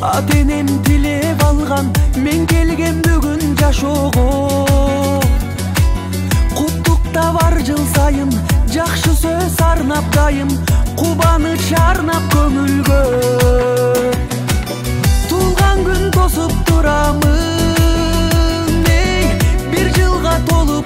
ата энем тилеп алган мен келген бүгүн жашоого. Куттуктап бар жыл сайын жакшы сөз арнап дайым, кубаныч арнап көңүлгө. Туулган күн тосуп турамын, бир жылга толуп